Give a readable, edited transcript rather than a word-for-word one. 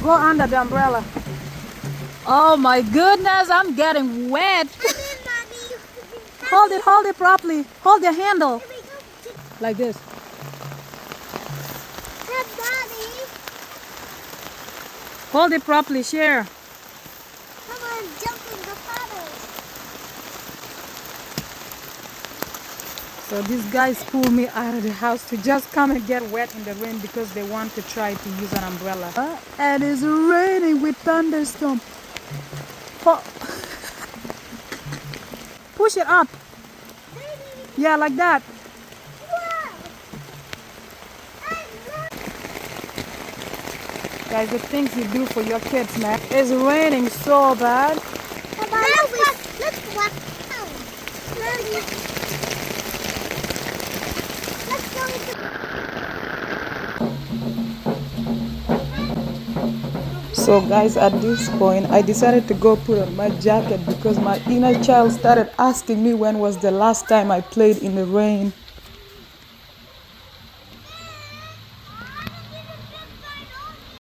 Go under the umbrella. Oh my goodness, I'm getting wet. Hold it properly. Hold the handle. Like this. Hold it properly, Share. Come on, jump in the puddle. So these guys pulled me out of the house to just come and get wet in the rain because they want to try to use an umbrella. And it's raining with thunderstorm. Push it up. Yeah, like that. Guys, the things you do for your kids, man. It's raining so bad. Let's walk down. Let's go into... So guys, at this point, I decided to go put on my jacket because my inner child started asking me when was the last time I played in the rain.